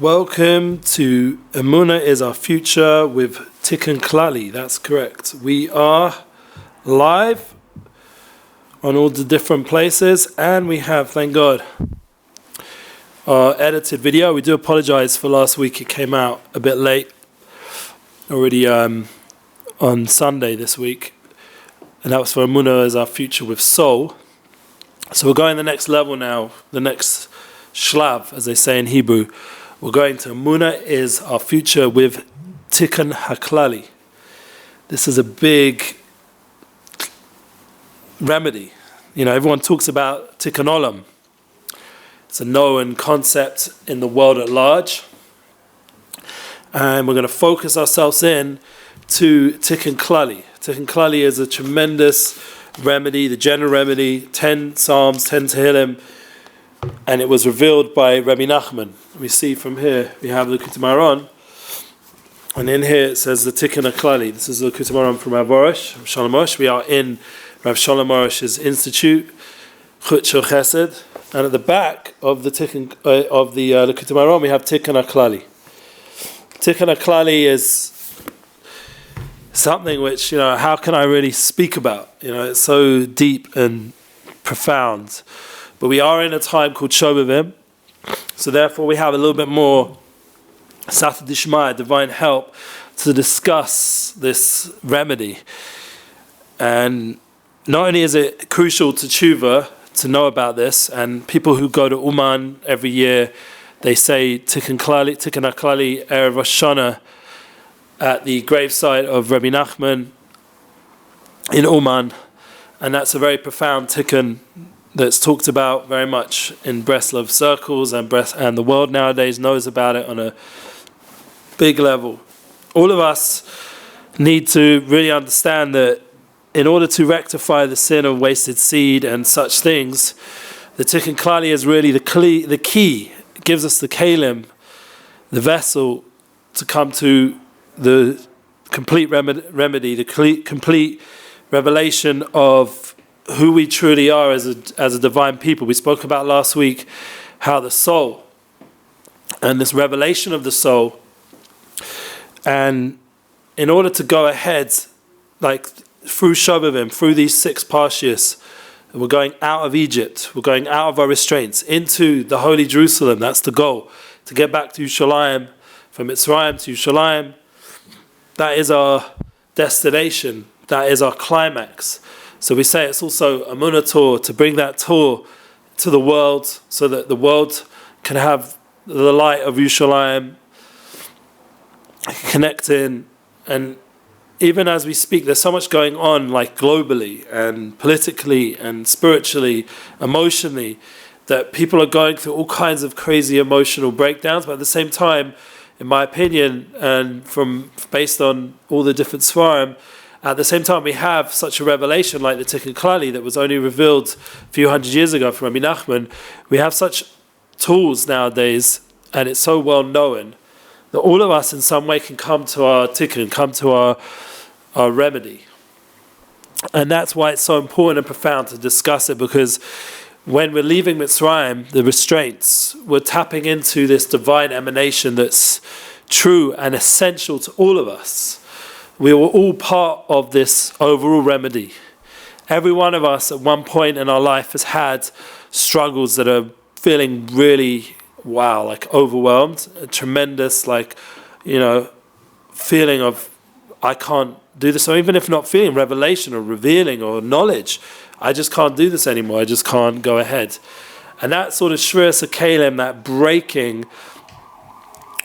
Welcome to Emuna is Our Future with Tikkun HaKlali. That's correct. We are live on all the different places, and we have, thank God, our edited video. We do apologize for last week. It came out a bit late, already on Sunday this week, and that was for Emuna is Our Future with Soul. So we're going the next level now, the next shlav, as they say in Hebrew. We're going to Emuna is Our Future with Tikkun HaKlali. This is a big remedy. You know, everyone talks about Tikkun ha-olam. It's a known concept in the world at large. And we're going to focus ourselves in to Tikkun HaKlali. Tikkun HaKlali is a tremendous remedy, the general remedy, 10 Psalms, 10 Tehillim, and it was revealed by Rebbe Nachman. We see from here, we have the Arush, and in here it says the Tikkun HaKlali. This is the Arush from Arush, Shalom. We are in Rav Shalom Arush's Institute, Chesed, and at the back of the Tikkun of the Arush, we have Tikkun HaKlali. Tikkun HaKlali is something which, how can I really speak about? It's so deep and profound. But we are in a time called Shovavim, so therefore we have a little bit more Sata Dishmaya, divine help, to discuss this remedy. And not only is it crucial to Teshuva to know about this, and people who go to Uman every year, they say Tikkun HaKlali Erev Rosh Hashanah at the gravesite of Rebbe Nachman in Uman, and that's a very profound tikkun that's talked about very much in Breslev circles, and the world nowadays knows about it on a big level. All of us need to really understand that in order to rectify the sin of wasted seed and such things, the Tikkun HaKlali is really the key. It gives us the kalim, the vessel, to come to the complete remedy, the complete revelation of who we truly are as a divine people. We spoke about last week how the soul and this revelation of the soul, and in order to go ahead, like through Shovavim, through these 6 parshias, we're going out of Egypt, we're going out of our restraints into the holy Jerusalem. That's the goal, to get back to Shalom, from Mitzrayim to Shalom. That is our destination, that is our climax. So we say it's also a Emuna tour, to bring that tour to the world, so that the world can have the light of Yerushalayim, connect in. And even as we speak, there's so much going on, like globally and politically and spiritually, emotionally, that people are going through all kinds of crazy emotional breakdowns. But at the same time, in my opinion, and based on all the different svarim, at the same time, we have such a revelation like the Tikkun HaKlali that was only revealed a few hundred years ago from Rebbe Nachman. We have such tools nowadays, and it's so well known, that all of us in some way can come to our tikkun, come to our remedy. And that's why it's so important and profound to discuss it, because when we're leaving Mitzrayim, the restraints, we're tapping into this divine emanation that's true and essential to all of us. We were all part of this overall remedy. Every one of us at one point in our life has had struggles that are feeling really, like overwhelmed, a tremendous, feeling of, I can't do this. Or even if not feeling, revelation or revealing or knowledge, I just can't do this anymore. I just can't go ahead. And that sort of shriras kalim, that breaking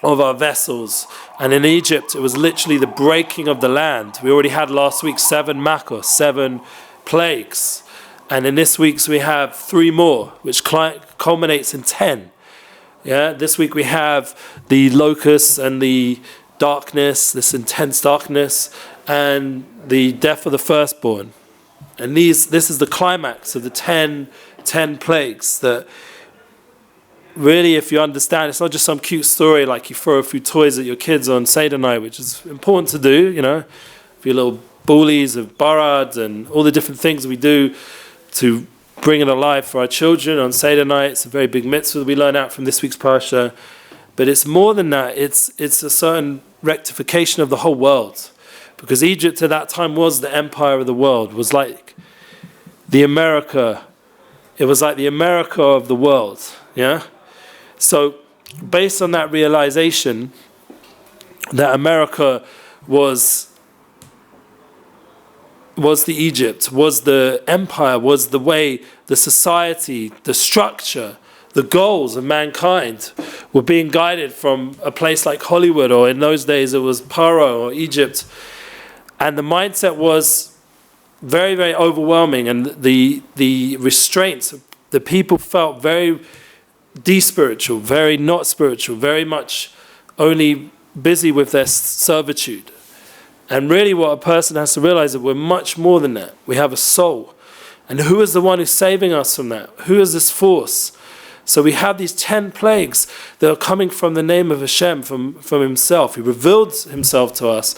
of our vessels. And in Egypt, it was literally the breaking of the land. We already had last week 7 makos, 7 plagues. And in this week's we have 3 more, which culminates in 10. Yeah, this week we have the locusts and the darkness, this intense darkness, and the death of the firstborn. And this is the climax of the 10 plagues that really, if you understand, it's not just some cute story like you throw a few toys at your kids on Seder night, which is important to do, a few little bullies of barad and all the different things we do to bring it alive for our children on Seder night. It's a very big mitzvah that we learn out from this week's parsha. But it's more than that. It's a certain rectification of the whole world. Because Egypt at that time was the empire of the world, was like the America. It was like the America of the world. Yeah? So based on that realization that America was the Egypt, was the empire, was the way, the society, the structure, the goals of mankind were being guided from a place like Hollywood, or in those days it was Paro or Egypt. And the mindset was very, very overwhelming, and the restraints, the people felt very de-spiritual, very not spiritual, very much only busy with their servitude. And really what a person has to realize is that we're much more than that. We have a soul. And who is the one who's saving us from that? Who is this force? So we have these 10 plagues that are coming from the name of Hashem, from himself. He revealed himself to us,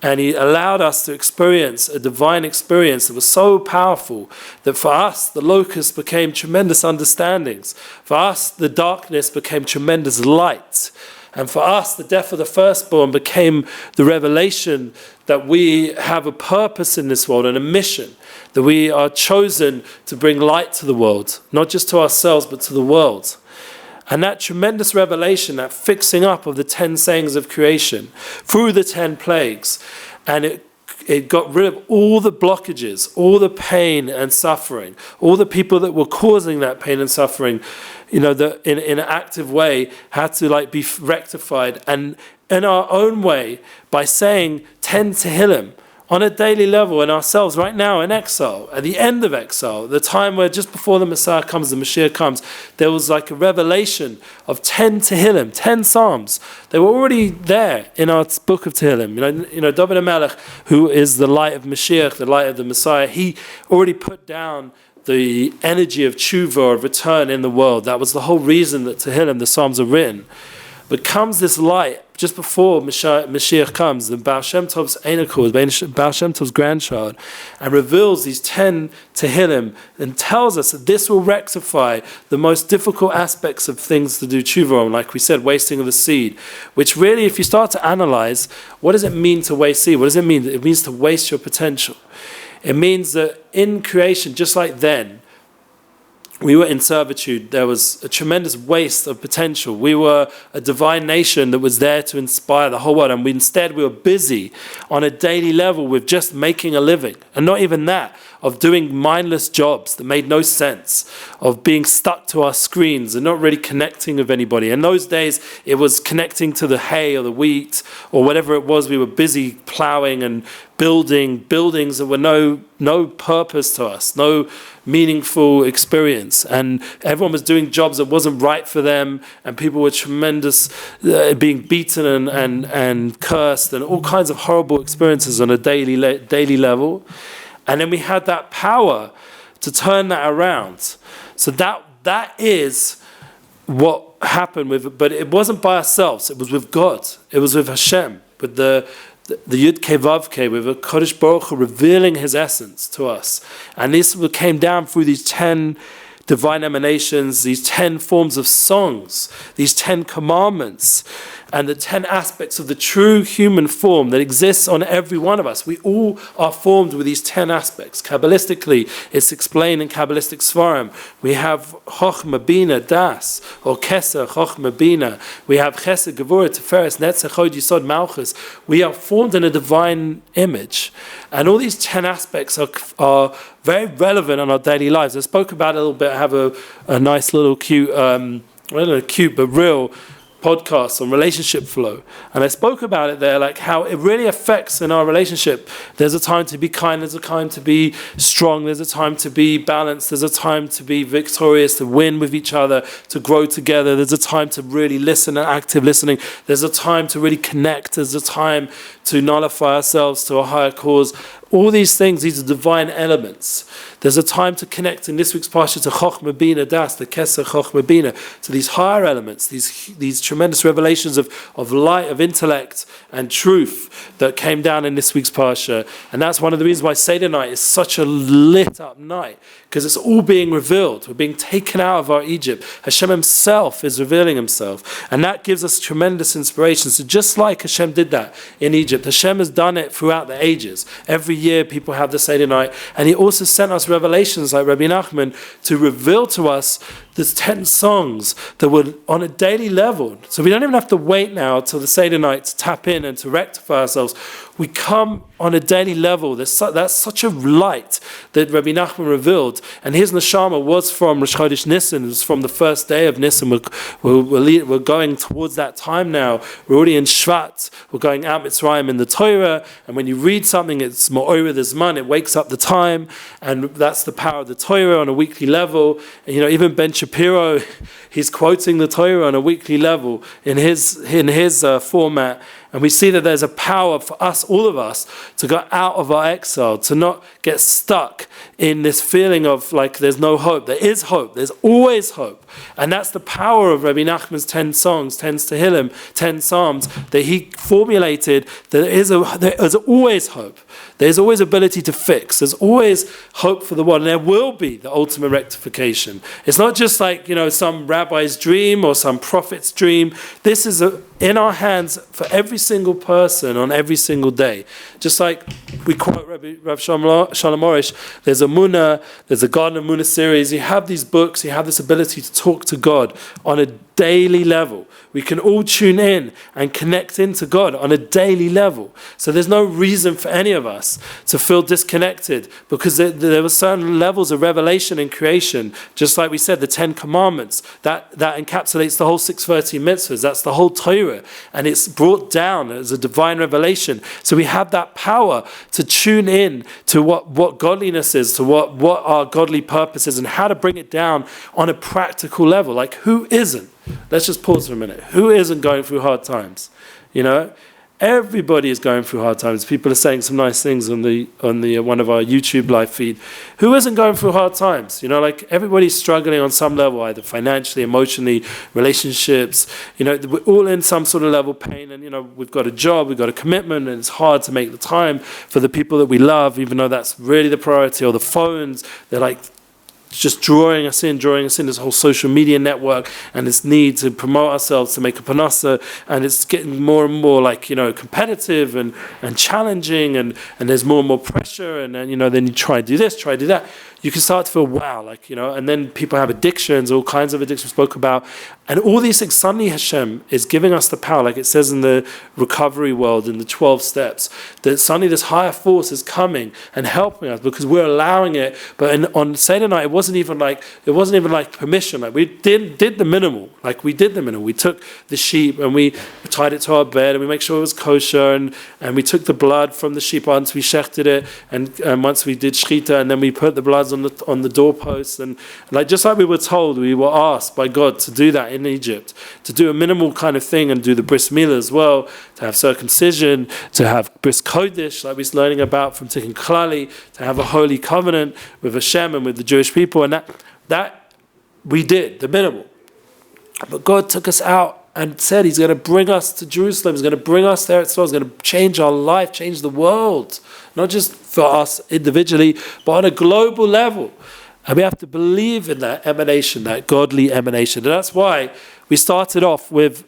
and he allowed us to experience a divine experience that was so powerful that for us, the locusts became tremendous understandings. For us, the darkness became tremendous light. And for us, the death of the firstborn became the revelation that we have a purpose in this world and a mission, that we are chosen to bring light to the world, not just to ourselves, but to the world. And that tremendous revelation, that fixing up of the 10 sayings of creation through the 10 plagues, and it got rid of all the blockages, all the pain and suffering, all the people that were causing that pain and suffering, that in an active way had to be rectified. And in our own way, by saying 10 Tehillim on a daily level in ourselves right now in exile, at the end of exile, the time where just before the Messiah comes, the Mashiach comes, there was like a revelation of 10 Tehillim, 10 Psalms. They were already there in our book of Tehillim. David HaMelech, who is the light of Mashiach, the light of the Messiah, he already put down the energy of Teshuva, of return in the world. That was the whole reason that Tehillim, the Psalms, are written. But comes this light just before Mashiach comes, the Baal Shem Tov's Einakor, Baal Shem Tov's grandchild, and reveals these 10 Tehillim and tells us that this will rectify the most difficult aspects of things to do tshuva on, like we said, wasting of the seed, which really, if you start to analyze, what does it mean to waste seed? What does it mean? It means to waste your potential. It means that in creation, just like then, we were in servitude. There was a tremendous waste of potential. We were a divine nation that was there to inspire the whole world, and instead we were busy on a daily level with just making a living, and not even that, of doing mindless jobs that made no sense, of being stuck to our screens and not really connecting with anybody. In those days, it was connecting to the hay or the wheat or whatever it was. We were busy plowing and building buildings that were no purpose to us, no meaningful experience, and everyone was doing jobs that wasn't right for them, and people were tremendous, being beaten and cursed, and all kinds of horrible experiences on a daily level. And then we had that power to turn that around. So that is what happened but it wasn't by ourselves. It was with God. It was with Hashem, with the Yud Kei Vav Kei, with a Kodesh Baruch Hu revealing His essence to us. And this came down through these 10 divine emanations, these 10 forms of songs, these 10 commandments, and the 10 aspects of the true human form that exists on every one of us. We all are formed with these 10 aspects. Kabbalistically, it's explained in Kabbalistic Svarim. We have Chochma, Bina, Das, or Keser, Chochma, Bina. We have Chesed, Gevurah, Tiferes, Netzach, Hod, Yisod, Malchus. We are formed in a divine image. And all these 10 aspects are very relevant in our daily lives. I spoke about it a little bit. I have a nice little cute, cute but real podcast on relationship flow, and I spoke about it there, like how it really affects in our relationship. There's a time to be kind, there's a time to be strong, there's a time to be balanced, there's a time to be victorious, to win with each other, to grow together. There's a time to really listen and active listening. There's a time to really connect. There's a time to nullify ourselves to a higher cause. All these things, these are divine elements. There's a time to connect in this week's parsha to Chochmah Bina Das, the Keser Chochmah Bina, to these higher elements, these tremendous revelations of light, of intellect and truth that came down in this week's parsha. And that's one of the reasons why Seder night is such a lit up night, because it's all being revealed. We're being taken out of our Egypt. Hashem himself is revealing himself. And that gives us tremendous inspiration. So just like Hashem did that in Egypt, Hashem has done it throughout the ages. Every year people have the Seder night. And he also sent us revelations like Rebbe Nachman to reveal to us there's 10 songs that were on a daily level. So we don't even have to wait now till the Seder night to tap in and to rectify ourselves. We come on a daily level. That's such a light that Rebbe Nachman revealed. And his neshama was from Rosh Chodesh Nisan. It was from the first day of Nisan. We're going towards that time now. We're already in Shvat. We're going out Mitzrayim in the Torah. And when you read something, it's Ma'oreh Zman. It wakes up the time. And that's the power of the Torah on a weekly level. And, even Ben Shapiro, he's quoting the Torah on a weekly level in his format. And we see that there's a power for us, all of us, to go out of our exile, to not get stuck in this feeling of like there's no hope. There is hope. There's always hope. And that's the power of Rebbe Nachman's 10 songs, 10 Tehillim, 10 Psalms, that he formulated. There is always hope. There's always ability to fix. There's always hope for the world. And there will be the ultimate rectification. It's not just like, some rabbi's dream or some prophet's dream. This is in our hands for every single person on every single day. Just like we quote Rav Shalom Arush, there's Emuna, there's a Garden of Emuna series. You have these books, you have this ability to talk to God on a daily level. We can all tune in and connect into God on a daily level. So there's no reason for any of us to feel disconnected, because there were certain levels of revelation in creation, just like we said, the 10 Commandments, that encapsulates the whole 630 mitzvahs, that's the whole Torah, and it's brought down as a divine revelation. So we have that power to tune in to what godliness is, to what our godly purpose is, and how to bring it down on a practical level. Like, who isn't? Let's just pause for a minute. Who isn't going through hard times? Everybody is going through hard times. People are saying some nice things on the one of our YouTube live feed. Who isn't going through hard times? Everybody's struggling on some level, either financially, emotionally, relationships. We're all in some sort of level of pain, and we've got a job, we've got a commitment, and it's hard to make the time for the people that we love, even though that's really the priority. Or the phones, they're like just drawing us in, this whole social media network, and this need to promote ourselves, to make a panasa, and it's getting more and more competitive and challenging, and there's more and more pressure, and then then you try to do this, try to do that. You can start to feel and then people have addictions, all kinds of addictions we spoke about, and all these things. Suddenly Hashem is giving us the power, like it says in the recovery world in the 12 steps, that suddenly this higher force is coming and helping us because we're allowing it. But on Seder night, it wasn't even like permission. Like we did the minimal. We took the sheep and we tied it to our bed, and we make sure it was kosher, and we took the blood from the sheep once we shechted it, and once we did shchita, and then we put the blood on the doorposts, and just like we were told, we were asked by God to do that in Egypt, to do a minimal kind of thing, and do the bris milah as well, to have circumcision, to have bris kodesh, like we're learning about from Tikkun HaKlali, to have a holy covenant with Hashem and with the Jewish people, and that we did the minimal. But God took us out and said He's going to bring us to Jerusalem. He's going to bring us there. He's going to change our life, change the world. Not just for us individually, but on a global level. And we have to believe in that emanation, that godly emanation. And that's why we started off 2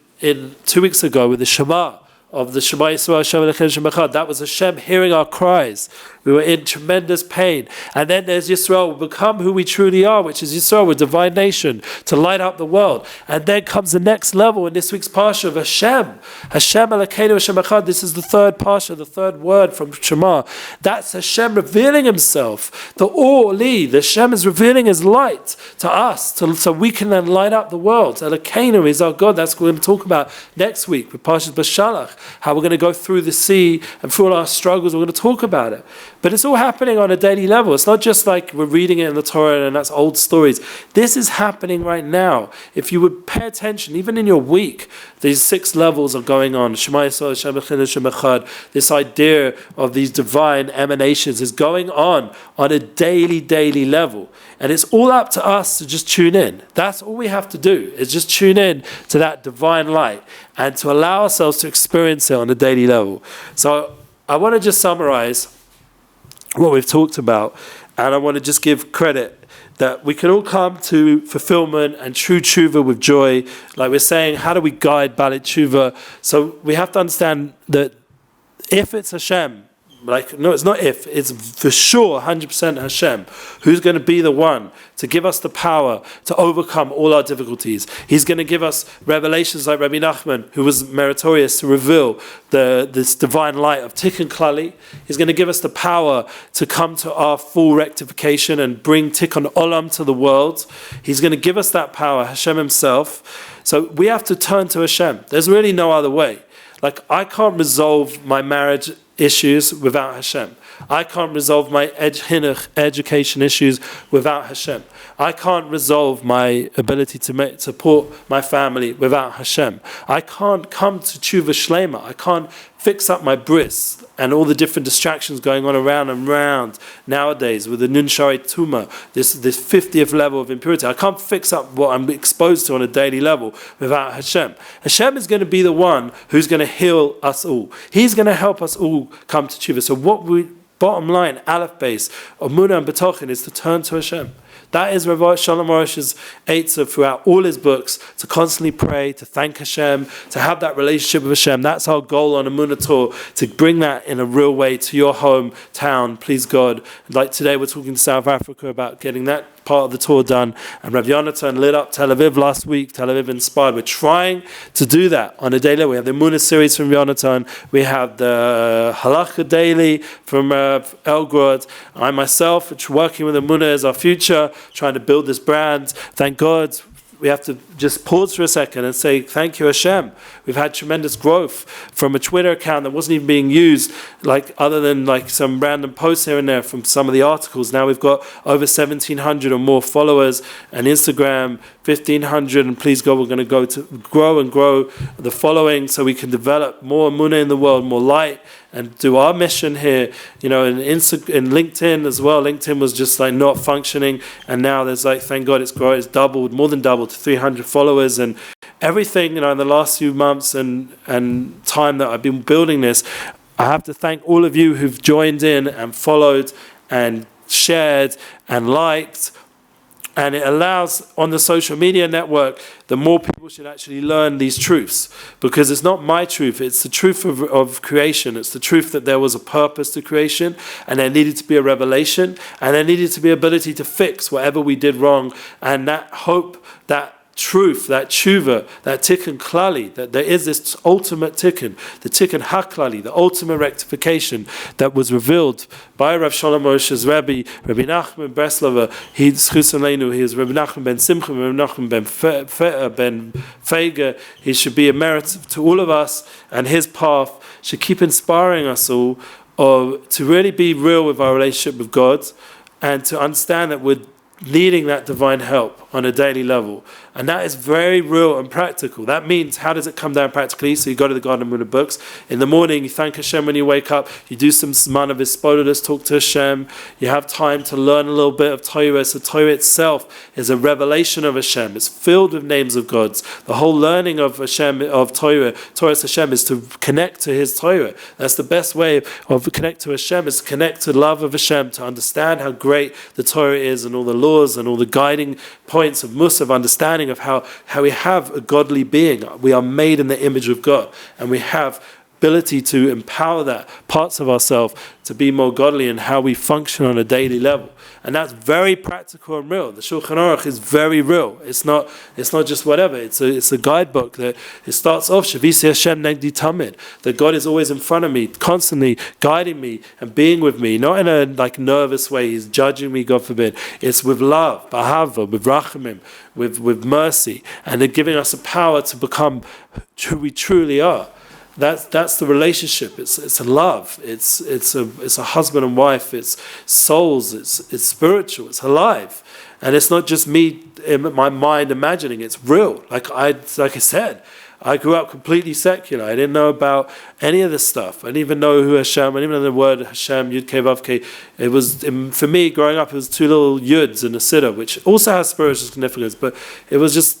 weeks ago with the Shema of the Shema Yisrael, Shem Elokeinu Shem Echad. That was Hashem hearing our cries. We were in tremendous pain. And then there's Yisrael, we become who we truly are, which is Yisrael, a divine nation, to light up the world. And then comes the next level in this week's Parsha of Hashem. Hashem Elokeinu Shem Echad. This is the third Parsha, the third word from Shema. That's Hashem revealing Himself. The Li, the Hashem is revealing His light to us, so we can then light up the world. Elokeinu is our God. That's what we're going to talk about next week with Parshat Bashalach. How we're going to go through the sea and through all our struggles. We're going to talk about it. But it's all happening on a daily level. It's not just like we're reading it in the Torah and that's old stories. This is happening right now. If you would pay attention, even in your week, these 6 levels are going on. Shema Yisrael, Hashem Echad, Hashem Echad. This idea of these divine emanations is going on a daily level. And it's all up to us to just tune in. That's all we have to do, is just tune in to that divine light and to allow ourselves to experience it on a daily level. So I want to just summarize what we've talked about, and I want to just give credit that we can all come to fulfillment and true tshuva with joy. Like we're saying, how do we guide Balit tshuva? So we have to understand that if it's Hashem, no, it's not if, it's for sure 100% Hashem who's going to be the one to give us the power to overcome all our difficulties. He's going to give us revelations like Rebbe Nachman, who was meritorious to reveal this divine light of Tikkun HaKlali. He's going to give us the power to come to our full rectification and bring Tikkun ha-olam to the world. He's going to give us that power, Hashem himself. So we have to turn to Hashem. There's really no other way. Like, I can't resolve my marriage issues without Hashem. I can't resolve my education issues without Hashem. I can't resolve my ability to support my family without Hashem. I can't come to Tshuva Shlema. I can't fix up my bris and all the different distractions going on around and round nowadays with the Nun Shari Tuma, this 50th level of impurity. I can't fix up what I'm exposed to on a daily level without Hashem. Hashem is going to be the one who's going to heal us all. He's going to help us all come to Tshuva. So bottom line, Aleph base, Emuna and B'tochen, is to turn to Hashem. That is Rabbi Shalom Arush's eitzah throughout all his books, to constantly pray, to thank Hashem, to have that relationship with Hashem. That's our goal on Emuna Tour, to bring that in a real way to your hometown, please God. Like today we're talking to South Africa about getting that part of the tour done, and Rabbi Yonatan lit up Tel Aviv last week, Tel Aviv Inspired. We're trying to do that on a daily level. We have the Emuna series from Yonatan, we have the Halacha Daily from Elgrod. I myself, working with Emuna as our future, trying to build this brand. Thank God. We have to just pause for a second and say, thank you, Hashem. We've had tremendous growth from a Twitter account that wasn't even being used, other than some random posts here and there from some of the articles. Now we've got over 1,700 or more followers, and Instagram 1,500. And please God, we're going to go to grow and grow the following so we can develop more Emuna in the world, more light, and do our mission here. In LinkedIn as well. LinkedIn was just not functioning, and now there's thank God it's grown. It's doubled, more than doubled, to 300 followers, and everything. In the last few months and time that I've been building this, I have to thank all of you who've joined in and followed and shared and liked. And it allows, on the social media network, the more people should actually learn these truths. Because it's not my truth, it's the truth of creation. It's the truth that there was a purpose to creation, and there needed to be a revelation, and there needed to be ability to fix whatever we did wrong. And that hope, that truth, that tshuva, that Tikkun HaKlali, that there is this ultimate tikkun, the Tikkun HaKlali, the ultimate rectification that was revealed by Rav Shalom Arush's Rebbe, Rebbe Nachman of Breslev. He is Rebbe Nachman ben Simcha, Rebbe Nachman ben Feiga. He should be a merit to all of us, and his path should keep inspiring us all to really be real with our relationship with God, and to understand that we're needing that divine help on a daily level. And that is very real and practical. That means, how does it come down practically? So you go to the Garden of Emuna books. In the morning, you thank Hashem when you wake up. You do some Zman of Hisbodedus, talk to Hashem. You have time to learn a little bit of Torah. So Torah itself is a revelation of Hashem. It's filled with names of gods. The whole learning of Hashem, of Torah Hashem, is to connect to His Torah. That's the best way of connect to Hashem, is to connect to the love of Hashem, to understand how great the Torah is, and all the laws and all the guiding points of Musaf, of understanding of how we have a godly being. We are made in the image of God, and we have ability to empower that parts of ourselves to be more godly, and how we function on a daily level. And that's very practical and real. The Shulchan Aruch is very real. It's not just whatever. It's a guidebook that it starts off, Shavisi Hashem Negdi Tamid, that God is always in front of me, constantly guiding me and being with me, not in a nervous way. He's judging me, God forbid. It's with love, Bahava, with Rachamim, with mercy, and they're giving us a power to become who we truly are. That's the relationship. It's a love. It's a husband and wife. It's souls. It's spiritual. It's alive, and it's not just me in my mind imagining. It's real. Like I said, I grew up completely secular. I didn't know about any of this stuff. I didn't even know who Hashem. I didn't even know the word Hashem, Yud Kei Vav Kei. It was, for me, growing up, it was two little Yuds in a siddur, which also has spiritual significance. But it was just,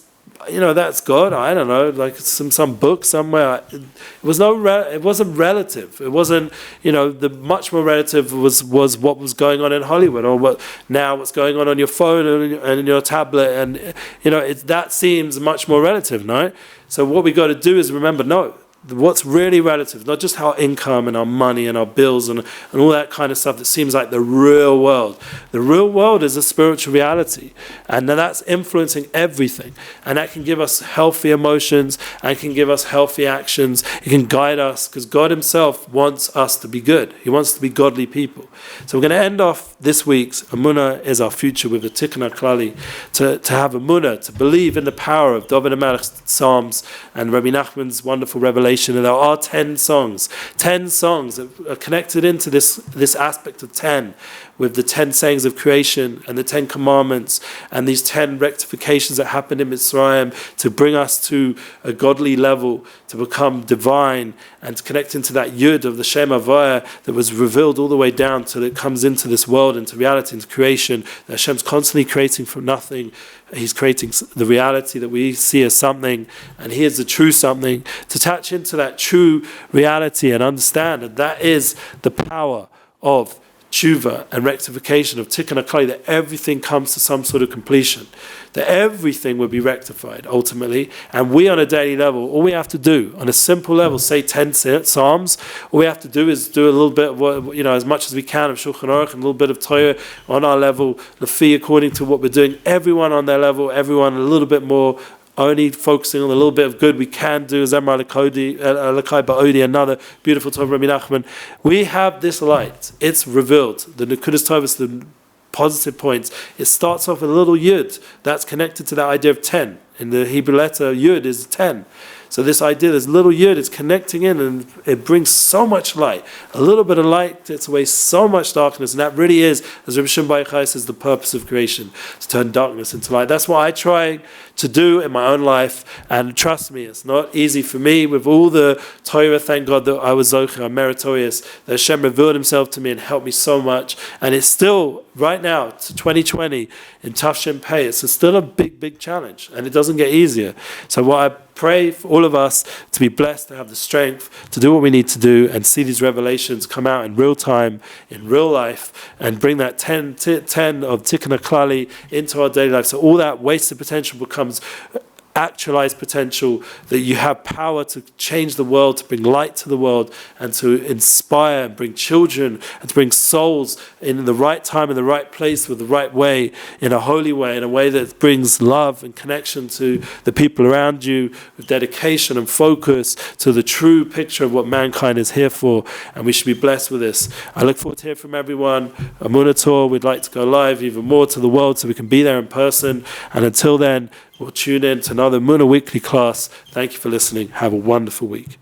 that's God. I don't know, like some book somewhere. It wasn't relative. It wasn't, the much more relative was what was going on in Hollywood, or what's going on your phone and in your tablet, and that seems much more relative, no? So what we got to do is remember, no, what's really relative, not just our income and our money and our bills and all that kind of stuff that seems like the real world. The real world is a spiritual reality, and that's influencing everything, and that can give us healthy emotions and can give us healthy actions. It can guide us, because God himself wants us to be good. He wants to be godly people. So we're going to end off this week's Emuna is our future with the Tikkun HaKlali, to have Emuna, to believe in the power of David HaMelech's Psalms and Rebbe Nachman's wonderful revelation. And there are 10 songs that are connected into this aspect of 10, with the 10 sayings of creation and the 10 commandments and these 10 rectifications that happened in Mitzrayim to bring us to a godly level, to become divine and to connect into that Yud of the Shem Havaya that was revealed all the way down till it comes into this world, into reality, into creation. That Hashem's constantly creating from nothing. He's creating the reality that we see as something, and He is the true something. To touch into that true reality and understand that is the power of Teshuva and rectification of Tikkun HaKlali, that everything comes to some sort of completion, that everything will be rectified ultimately. And we on a daily level, all we have to do on a simple level, say 10 Psalms, all we have to do is do a little bit of as much as we can of Shulchan Aruch and a little bit of Torah on our level, the fee according to what we're doing, everyone on their level, everyone a little bit more, only focusing on a little bit of good we can do. Zemra Lakai Ba'odi, another beautiful Torah Rebbe Nachman. We have this light. It's revealed. The Nekudas Tovos, the positive points. It starts off with a little Yud that's connected to that idea of 10. In the Hebrew letter, Yud is 10. So this idea, this little Yud is connecting in, and it brings so much light. A little bit of light takes away so much darkness, and that really is, as Rebbe Shimon Bar Yochai says, the purpose of creation, to turn darkness into light. That's what I try to do in my own life, and trust me, it's not easy for me with all the Torah. Thank God that I was zocher, I'm meritorious, that Hashem revealed himself to me and helped me so much, and it's still, right now, to 2020, in Tafshin Pei, it's still a big challenge, and it doesn't get easier. So what I pray for all of us to be blessed, to have the strength to do what we need to do and see these revelations come out in real time, in real life, and bring that 10 of Tikkun HaKlali into our daily life. So all that wasted potential becomes actualized potential, that you have power to change the world, to bring light to the world, and to inspire and bring children and to bring souls in the right time, in the right place, with the right way, in a holy way, in a way that brings love and connection to the people around you, with dedication and focus to the true picture of what mankind is here for. And we should be blessed with this. I look forward to hearing from everyone. Emuna Tour, we'd like to go live even more to the world so we can be there in person. And until then, we'll tune in to another Emuna Weekly class. Thank you for listening. Have a wonderful week.